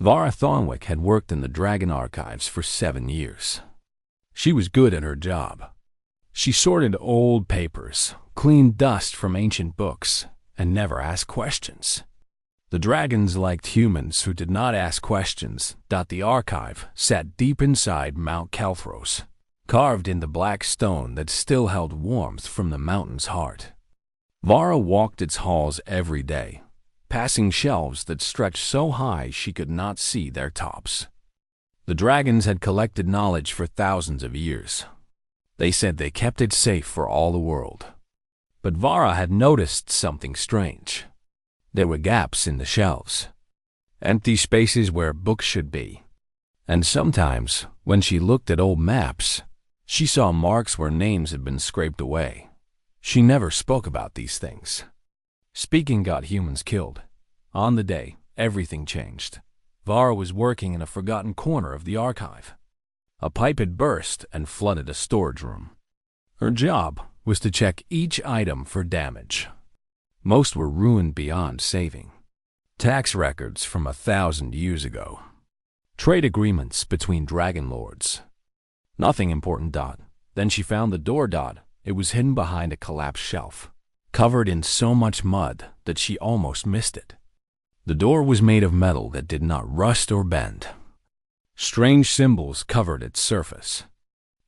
Vara Thornwick had worked in the Dragon Archives for 7 years. She was good at her job. She sorted old papers, cleaned dust from ancient books, and never asked questions. The dragons liked humans who did not ask questions. The archive sat deep inside Mount Kelthros, carved in the black stone that still held warmth from the mountain's heart. Vara walked its halls every day, passing shelves that stretched so high she could not see their tops. The dragons had collected knowledge for thousands of years. They said they kept it safe for all the world. But Vara had noticed something strange. There were gaps in the shelves, empty spaces where books should be. And sometimes, when she looked at old maps, she saw marks where names had been scraped away. She never spoke about these things. Speaking got humans killed. On the day, everything changed. Vara was working in a forgotten corner of the archive. A pipe had burst and flooded a storage room. Her job was to check each item for damage. Most were ruined beyond saving. Tax records from 1,000 years ago. Trade agreements between dragon lords. Nothing important. Then she found the door. It was hidden behind a collapsed shelf, covered in so much mud that she almost missed it. The door was made of metal that did not rust or bend. Strange symbols covered its surface.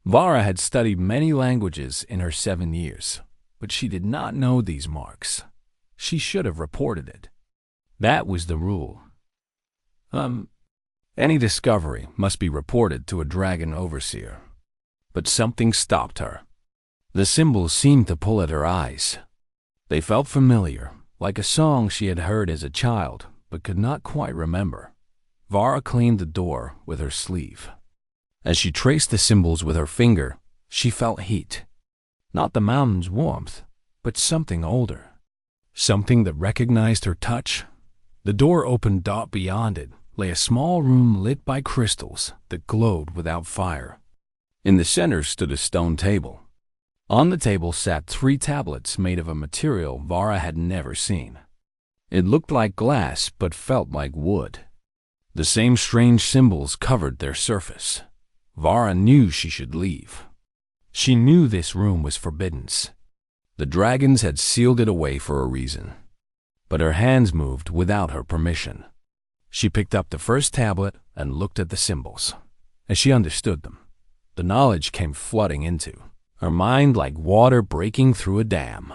Vara had studied many languages in her 7 years, but she did not know these marks. She should have reported it. That was the rule. Any discovery must be reported to a dragon overseer. But something stopped her. The symbols seemed to pull at her eyes. They felt familiar, like a song she had heard as a child, but could not quite remember. Vara cleaned the door with her sleeve. As she traced the symbols with her finger, she felt heat. Not the mountain's warmth, but something older. Something that recognized her touch. The door opened. Beyond it lay a small room lit by crystals that glowed without fire. In the center stood a stone table. On the table sat 3 tablets made of a material Vara had never seen. It looked like glass but felt like wood. The same strange symbols covered their surface. Vara knew she should leave. She knew this room was forbidden. The dragons had sealed it away for a reason. But her hands moved without her permission. She picked up the first tablet and looked at the symbols. As she understood them, the knowledge came flooding into her mind like water breaking through a dam.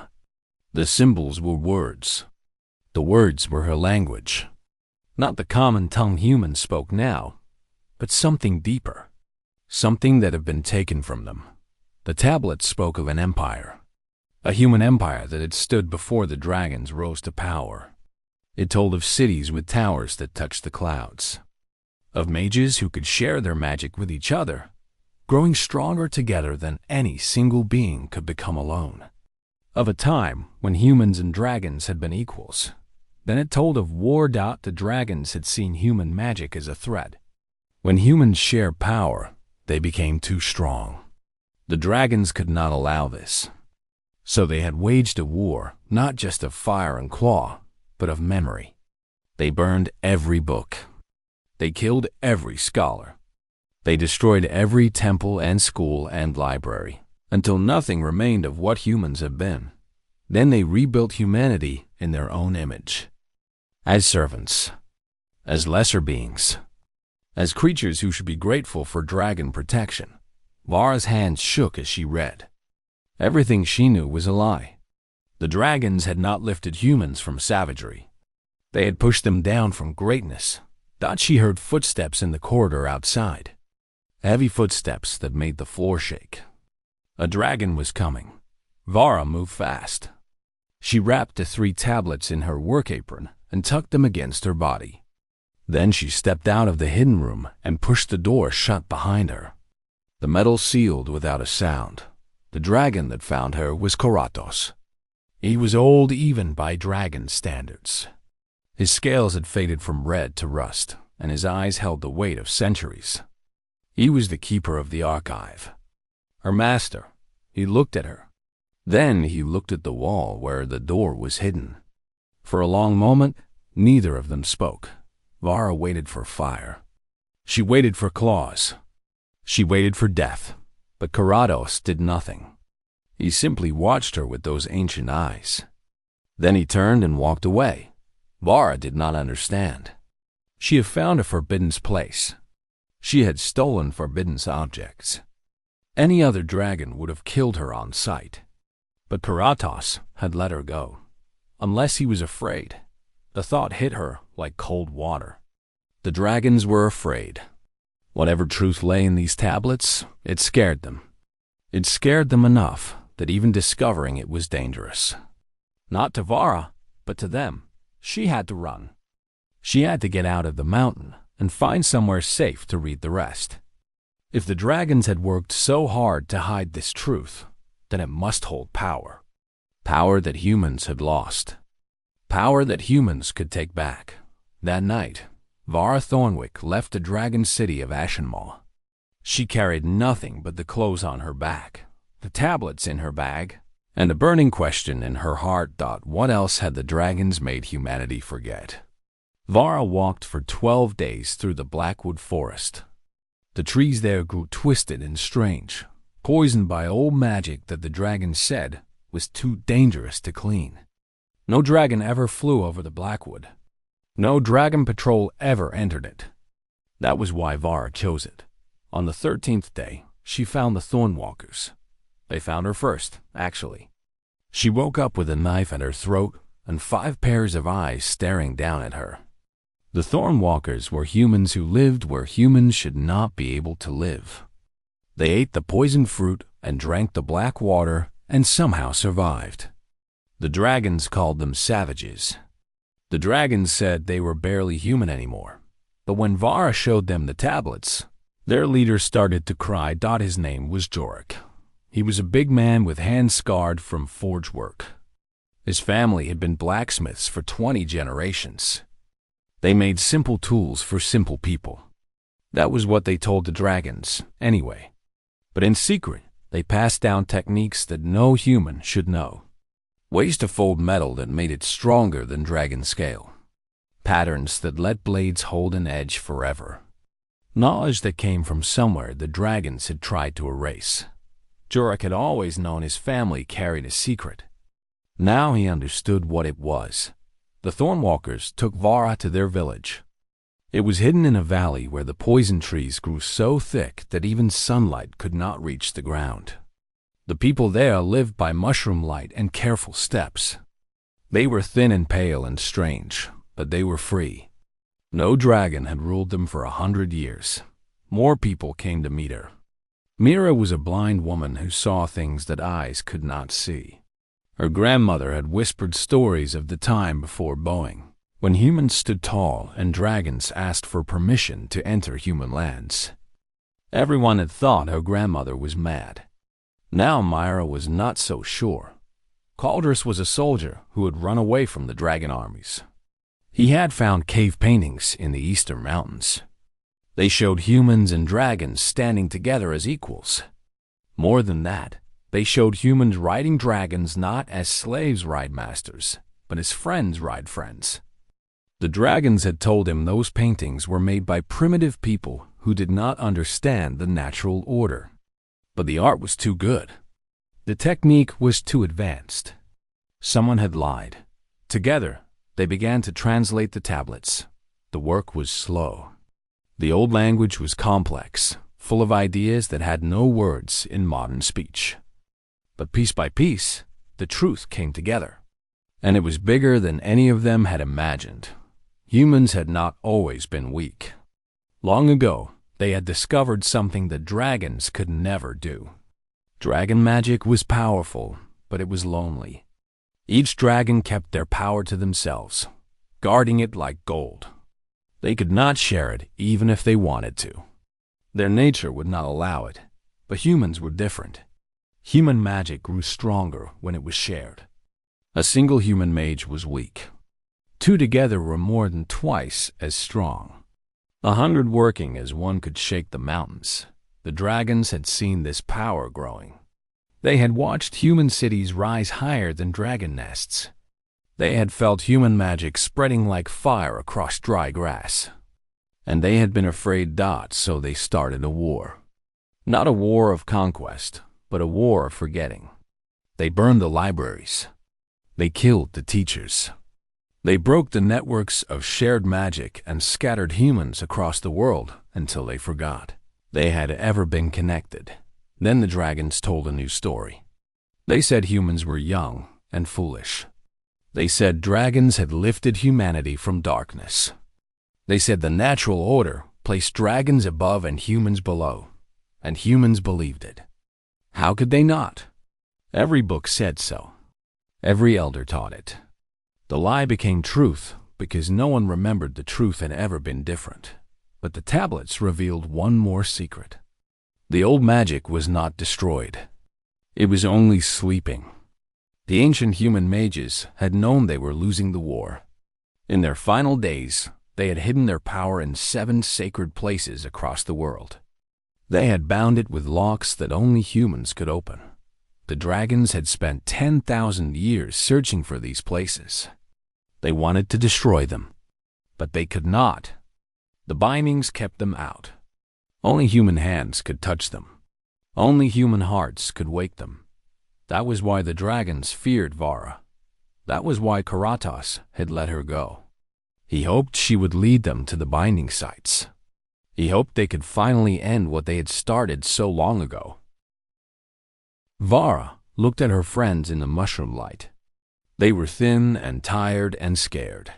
The symbols were words. The words were her language. Not the common tongue humans spoke now, but something deeper. Something that had been taken from them. The tablets spoke of an empire. A human empire that had stood before the dragons rose to power. It told of cities with towers that touched the clouds. Of mages who could share their magic with each other, growing stronger together than any single being could become alone. Of a time when humans and dragons had been equals. Then it told of war. The dragons had seen human magic as a threat. When humans shared power, they became too strong. The dragons could not allow this. So they had waged a war, not just of fire and claw, but of memory. They burned every book. They killed every scholar. They destroyed every temple and school and library, until nothing remained of what humans have been. Then they rebuilt humanity in their own image. As servants, as lesser beings, as creatures who should be grateful for dragon protection. Vara's hands shook as she read. Everything she knew was a lie. The dragons had not lifted humans from savagery. They had pushed them down from greatness. She heard footsteps in the corridor outside. Heavy footsteps that made the floor shake. A dragon was coming. Vara moved fast. She wrapped the 3 tablets in her work apron and tucked them against her body. Then she stepped out of the hidden room and pushed the door shut behind her. The metal sealed without a sound. The dragon that found her was Karatos. He was old even by dragon standards. His scales had faded from red to rust, and his eyes held the weight of centuries. He was the keeper of the archive. Her master. He looked at her. Then he looked at the wall where the door was hidden. For a long moment, neither of them spoke. Vara waited for fire. She waited for claws. She waited for death. But Karados did nothing. He simply watched her with those ancient eyes. Then he turned and walked away. Vara did not understand. She had found a forbidden's place. She had stolen forbidden's objects. Any other dragon would have killed her on sight. But Karatos had let her go. Unless he was afraid. The thought hit her like cold water. The dragons were afraid. Whatever truth lay in these tablets, it scared them. It scared them enough that even discovering it was dangerous. Not to Vara, but to them. She had to run. She had to get out of the mountain and find somewhere safe to read the rest. If the dragons had worked so hard to hide this truth, then it must hold power. Power that humans had lost. Power that humans could take back. That night, Vara Thornwick left the dragon city of Ashenmaw. She carried nothing but the clothes on her back, the tablets in her bag, and a burning question in her heart. What else had the dragons made humanity forget? Vara walked for 12 days through the Blackwood Forest. The trees there grew twisted and strange, poisoned by old magic that the dragons said was too dangerous to clean. No dragon ever flew over the Blackwood. No dragon patrol ever entered it. That was why Vara chose it. On the 13th day, she found the Thornwalkers. They found her first, actually. She woke up with a knife at her throat and 5 pairs of eyes staring down at her. The Thornwalkers were humans who lived where humans should not be able to live. They ate the poisoned fruit and drank the black water and somehow survived. The dragons called them savages. The dragons said they were barely human anymore. But when Vara showed them the tablets, their leader started to cry. His name was Jorik. He was a big man with hands scarred from forge work. His family had been blacksmiths for 20 generations. They made simple tools for simple people. That was what they told the dragons, anyway. But in secret, they passed down techniques that no human should know. Ways to fold metal that made it stronger than dragon scale. Patterns that let blades hold an edge forever. Knowledge that came from somewhere the dragons had tried to erase. Jorik had always known his family carried a secret. Now he understood what it was. The Thornwalkers took Vara to their village. It was hidden in a valley where the poison trees grew so thick that even sunlight could not reach the ground. The people there lived by mushroom light and careful steps. They were thin and pale and strange, but they were free. No dragon had ruled them for 100 years. More people came to meet her. Mira was a blind woman who saw things that eyes could not see. Her grandmother had whispered stories of the time before Boeing, when humans stood tall and dragons asked for permission to enter human lands. Everyone had thought her grandmother was mad. Now Myra was not so sure. Caldrus was a soldier who had run away from the dragon armies. He had found cave paintings in the eastern mountains. They showed humans and dragons standing together as equals. More than that, they showed humans riding dragons not as slaves ride masters, but as friends ride friends. The dragons had told him those paintings were made by primitive people who did not understand the natural order. But the art was too good. The technique was too advanced. Someone had lied. Together, they began to translate the tablets. The work was slow. The old language was complex, full of ideas that had no words in modern speech. But piece by piece, the truth came together. And it was bigger than any of them had imagined. Humans had not always been weak. Long ago, they had discovered something that dragons could never do. Dragon magic was powerful, but it was lonely. Each dragon kept their power to themselves, guarding it like gold. They could not share it even if they wanted to. Their nature would not allow it, but humans were different. Human magic grew stronger when it was shared. A single human mage was weak. 2 together were more than twice as strong. 100 working as one could shake the mountains. The dragons had seen this power growing. They had watched human cities rise higher than dragon nests. They had felt human magic spreading like fire across dry grass. And they had been afraid, so they started a war. Not a war of conquest, but a war of forgetting. They burned the libraries. They killed the teachers. They broke the networks of shared magic and scattered humans across the world until they forgot they had ever been connected. Then the dragons told a new story. They said humans were young and foolish. They said dragons had lifted humanity from darkness. They said the natural order placed dragons above and humans below, and humans believed it. How could they not? Every book said so. Every elder taught it. The lie became truth because no one remembered the truth had ever been different. But the tablets revealed one more secret. The old magic was not destroyed. It was only sleeping. The ancient human mages had known they were losing the war. In their final days, they had hidden their power in 7 sacred places across the world. They had bound it with locks that only humans could open. The dragons had spent 10,000 years searching for these places. They wanted to destroy them, but they could not. The bindings kept them out. Only human hands could touch them. Only human hearts could wake them. That was why the dragons feared Vara. That was why Karatas had let her go. He hoped she would lead them to the binding sites. He hoped they could finally end what they had started so long ago. Vara looked at her friends in the mushroom light. They were thin and tired and scared.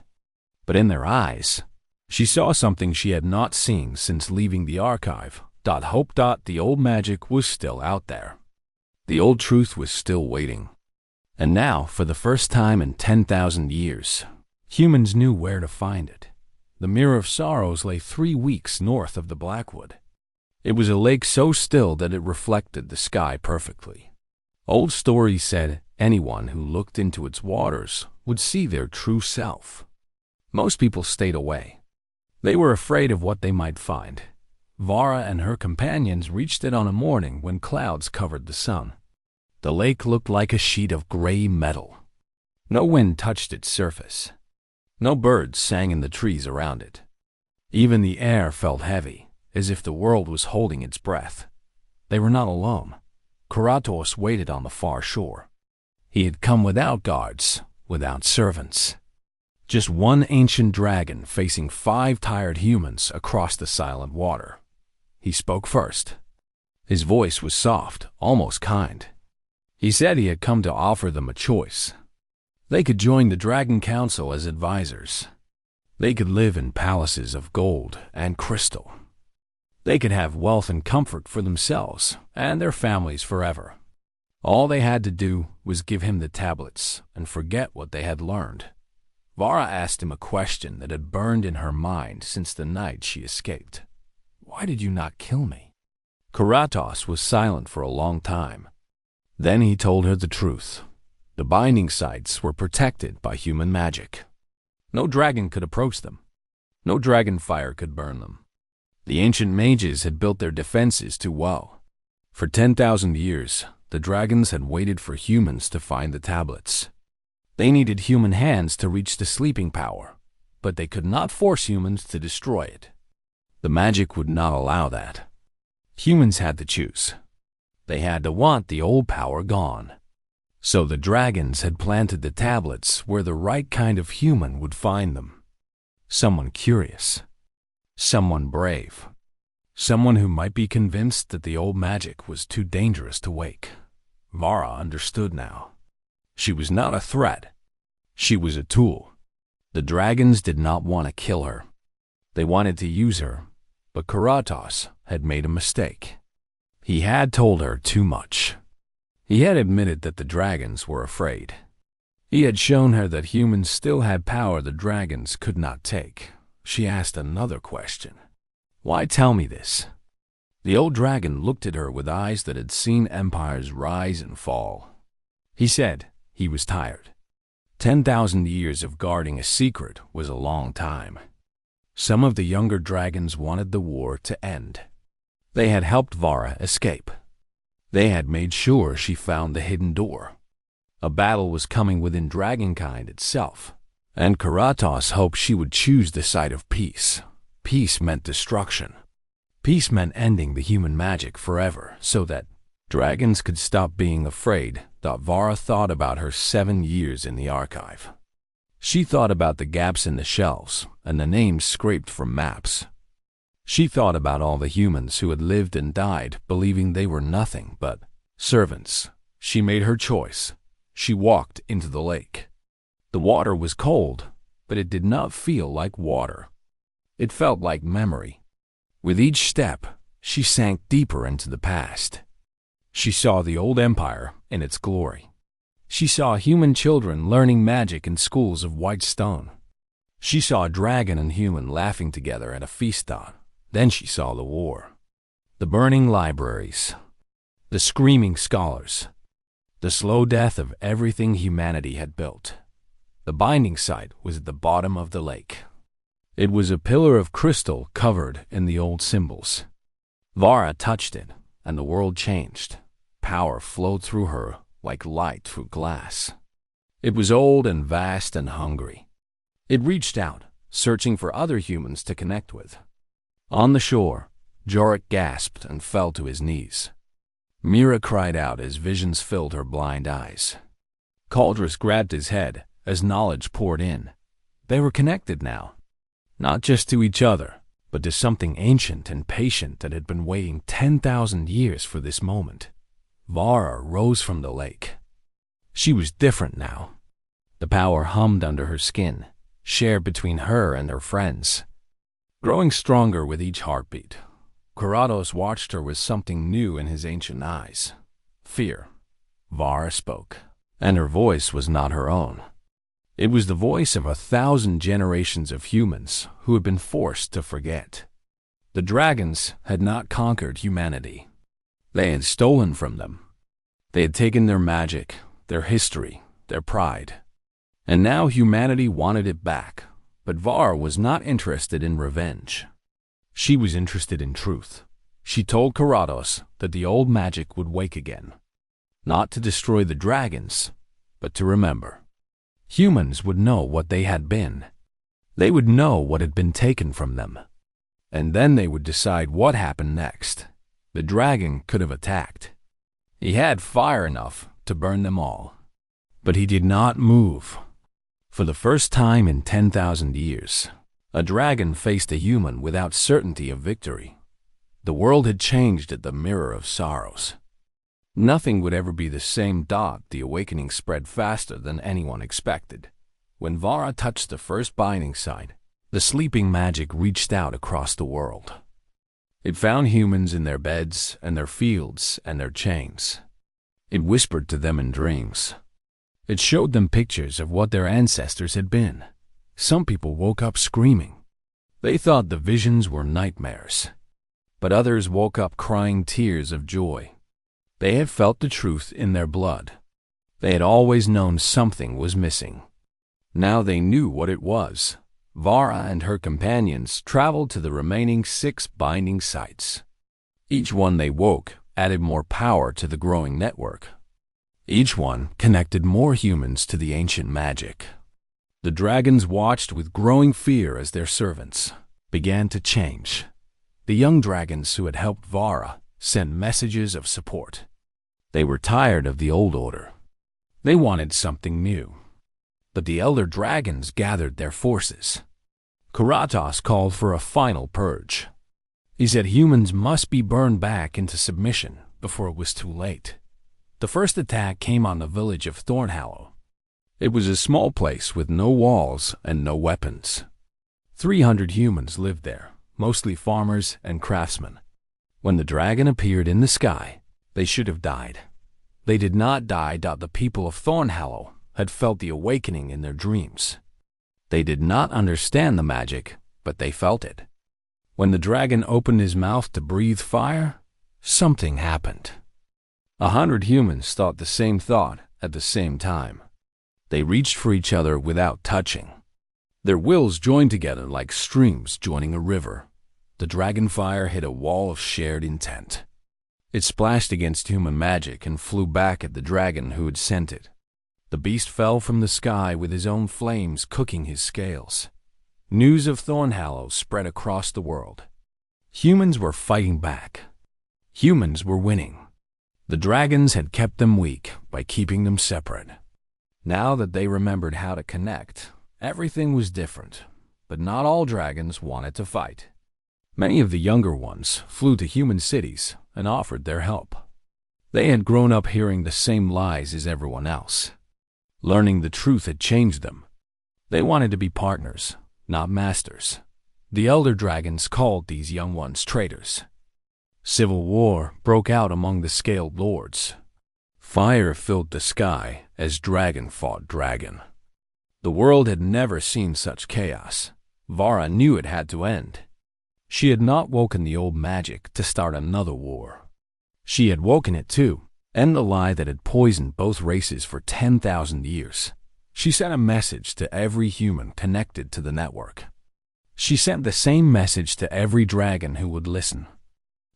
But in their eyes, she saw something she had not seen since leaving the archive. Hope. The old magic was still out there. The old truth was still waiting. And now, for the first time in 10,000 years, humans knew where to find it. The Mirror of Sorrows lay 3 weeks north of the Blackwood. It was a lake so still that it reflected the sky perfectly. Old stories said anyone who looked into its waters would see their true self. Most people stayed away. They were afraid of what they might find. Vara and her companions reached it on a morning when clouds covered the sun. The lake looked like a sheet of gray metal. No wind touched its surface. No birds sang in the trees around it. Even the air felt heavy, as if the world was holding its breath. They were not alone. Karatos waited on the far shore. He had come without guards, without servants. Just one ancient dragon facing 5 tired humans across the silent water. He spoke first. His voice was soft, almost kind. He said he had come to offer them a choice. They could join the Dragon Council as advisors. They could live in palaces of gold and crystal. They could have wealth and comfort for themselves and their families forever. All they had to do was give him the tablets and forget what they had learned. Vara asked him a question that had burned in her mind since the night she escaped. Why did you not kill me? Karatos was silent for a long time. Then he told her the truth. The binding sites were protected by human magic. No dragon could approach them. No dragon fire could burn them. The ancient mages had built their defenses too well. For 10,000 years, the dragons had waited for humans to find the tablets. They needed human hands to reach the sleeping power, but they could not force humans to destroy it. The magic would not allow that. Humans had to choose. They had to want the old power gone. So the dragons had planted the tablets where the right kind of human would find them. Someone curious. Someone brave. Someone who might be convinced that the old magic was too dangerous to wake. Vara understood now. She was not a threat. She was a tool. The dragons did not want to kill her. They wanted to use her, but Karatos had made a mistake. He had told her too much. He had admitted that the dragons were afraid. He had shown her that humans still had power the dragons could not take. She asked another question. Why tell me this? The old dragon looked at her with eyes that had seen empires rise and fall. He said he was tired. 10,000 years of guarding a secret was a long time. Some of the younger dragons wanted the war to end. They had helped Vara escape. They had made sure she found the hidden door. A battle was coming within dragonkind itself, and Karatos hoped she would choose the side of peace. Peace meant destruction. Peace meant ending the human magic forever so that dragons could stop being afraid. Vara thought about her 7 years in the archive. She thought about the gaps in the shelves and the names scraped from maps. She thought about all the humans who had lived and died believing they were nothing but servants. She made her choice. She walked into the lake. The water was cold, but it did not feel like water. It felt like memory. With each step, she sank deeper into the past. She saw the old empire in its glory. She saw human children learning magic in schools of white stone. She saw dragon and human laughing together at a feast. Then she saw the war. The burning libraries. The screaming scholars. The slow death of everything humanity had built. The binding site was at the bottom of the lake. It was a pillar of crystal covered in the old symbols. Vara touched it, and the world changed. Power flowed through her like light through glass. It was old and vast and hungry. It reached out, searching for other humans to connect with. On the shore, Jorik gasped and fell to his knees. Mira cried out as visions filled her blind eyes. Caldrus grabbed his head as knowledge poured in. They were connected now, not just to each other, but to something ancient and patient that had been waiting 10,000 years for this moment. Vara rose from the lake. She was different now. The power hummed under her skin, shared between her and her friends. Growing stronger with each heartbeat, Karatos watched her with something new in his ancient eyes. Fear. Vara spoke, and her voice was not her own. It was the voice of 1,000 generations of humans who had been forced to forget. The dragons had not conquered humanity. They had stolen from them. They had taken their magic, their history, their pride. And now humanity wanted it back. But Vara was not interested in revenge. She was interested in truth. She told Karatos that the old magic would wake again. Not to destroy the dragons, but to remember. Humans would know what they had been. They would know what had been taken from them. And then they would decide what happened next. The dragon could have attacked. He had fire enough to burn them all. But he did not move. For the first time in 10,000 years, a dragon faced a human without certainty of victory. The world had changed at the mirror of sorrows. Nothing would ever be the same. The awakening spread faster than anyone expected. When Vara touched the first binding site, the sleeping magic reached out across the world. It found humans in their beds and their fields and their chains. It whispered to them in dreams. It showed them pictures of what their ancestors had been. Some people woke up screaming. They thought the visions were nightmares. But others woke up crying tears of joy. They had felt the truth in their blood. They had always known something was missing. Now they knew what it was. Vara and her companions traveled to the remaining 6 binding sites. Each one they woke added more power to the growing network. Each one connected more humans to the ancient magic. The dragons watched with growing fear as their servants began to change. The young dragons who had helped Vara sent messages of support. They were tired of the old order. They wanted something new. But the elder dragons gathered their forces. Karatos called for a final purge. He said humans must be burned back into submission before it was too late. The first attack came on the village of Thornhallow. It was a small place with no walls and no weapons. 300 humans lived there, mostly farmers and craftsmen. When the dragon appeared in the sky, they should have died. They did not die. The people of Thornhallow had felt the awakening in their dreams. They did not understand the magic, but they felt it. When the dragon opened his mouth to breathe fire, something happened. 100 humans thought the same thought at the same time. They reached for each other without touching. Their wills joined together like streams joining a river. The dragon fire hit a wall of shared intent. It splashed against human magic and flew back at the dragon who had sent it. The beast fell from the sky with his own flames cooking his scales. News of Thornhallow spread across the world. Humans were fighting back. Humans were winning. The dragons had kept them weak by keeping them separate. Now that they remembered how to connect, everything was different, but not all dragons wanted to fight. Many of the younger ones flew to human cities and offered their help. They had grown up hearing the same lies as everyone else. Learning the truth had changed them. They wanted to be partners, not masters. The elder dragons called these young ones traitors. Civil war broke out among the scaled lords. Fire filled the sky as dragon fought dragon. The world had never seen such chaos. Vara knew it had to end. She had not woken the old magic to start another war. She had woken it to end the lie that had poisoned both races for 10,000 years. She sent a message to every human connected to the network. She sent the same message to every dragon who would listen.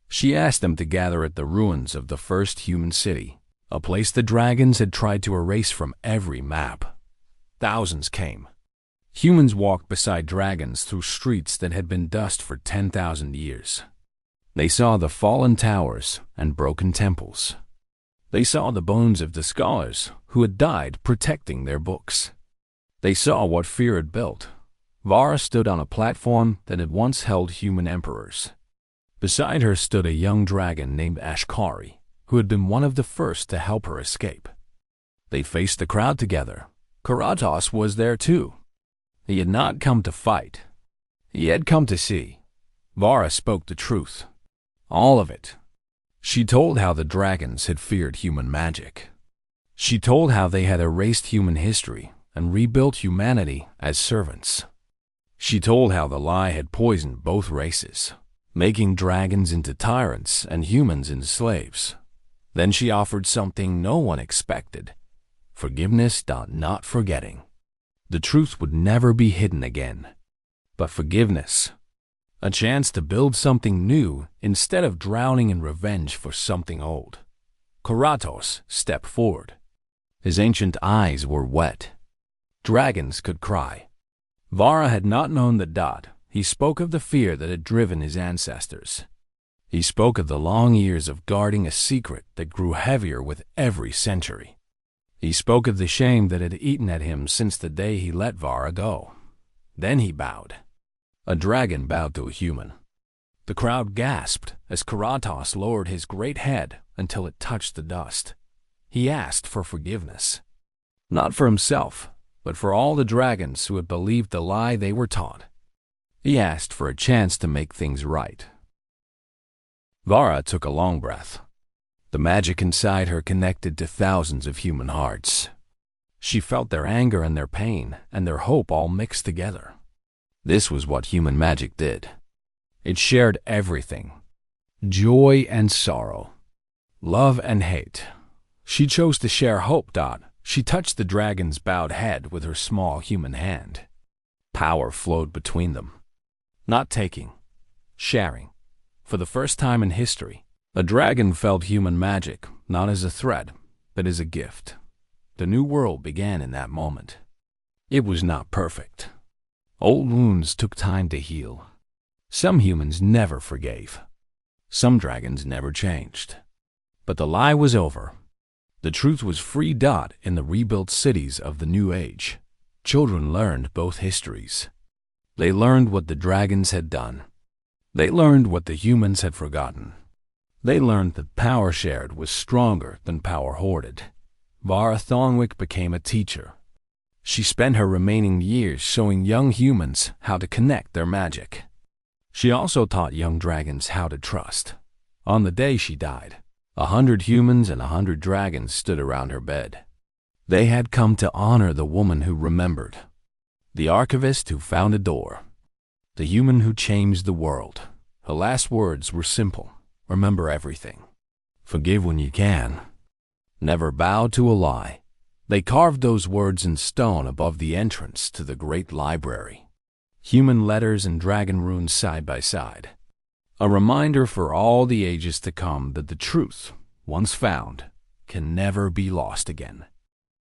She asked them to gather at the ruins of the first human city, a place the dragons had tried to erase from every map. Thousands came. Humans walked beside dragons through streets that had been dust for 10,000 years. They saw the fallen towers and broken temples. They saw the bones of the scholars who had died protecting their books. They saw what fear had built. Vara stood on a platform that had once held human emperors. Beside her stood a young dragon named Ashkari, who had been one of the first to help her escape. They faced the crowd together. Karatos was there too. He had not come to fight. He had come to see. Vara spoke the truth. All of it. She told how the dragons had feared human magic. She told how they had erased human history and rebuilt humanity as servants. She told how the lie had poisoned both races, making dragons into tyrants and humans into slaves. Then she offered something no one expected: forgiveness, not forgetting. The truth would never be hidden again. But forgiveness. A chance to build something new instead of drowning in revenge for something old. Karatos stepped forward. His ancient eyes were wet. Dragons could cry. Vara had not known the dot. He spoke of the fear that had driven his ancestors. He spoke of the long years of guarding a secret that grew heavier with every century. He spoke of the shame that had eaten at him since the day he let Vara go. Then he bowed. A dragon bowed to a human. The crowd gasped as Karatos lowered his great head until it touched the dust. He asked for forgiveness. Not for himself, but for all the dragons who had believed the lie they were taught. He asked for a chance to make things right. Vara took a long breath. The magic inside her connected to thousands of human hearts. She felt their anger and their pain and their hope all mixed together. This was what human magic did. It shared everything: joy and sorrow, love and hate. She chose to share hope. She touched the dragon's bowed head with her small human hand. Power flowed between them. Not taking, sharing. For the first time in history, a dragon felt human magic not as a threat, but as a gift. The new world began in that moment. It was not perfect. Old wounds took time to heal. Some humans never forgave. Some dragons never changed. But the lie was over. The truth was free. In the rebuilt cities of the new age, children learned both histories. They learned what the dragons had done. They learned what the humans had forgotten. They learned that power shared was stronger than power hoarded. Vara Thornwick became a teacher. She spent her remaining years showing young humans how to connect their magic. She also taught young dragons how to trust. On the day she died, 100 humans and 100 dragons stood around her bed. They had come to honor the woman who remembered, the archivist who found a door, the human who changed the world. Her last words were simple: remember everything. Forgive when you can. Never bow to a lie. They carved those words in stone above the entrance to the great library. Human letters and dragon runes side by side. A reminder for all the ages to come that the truth, once found, can never be lost again.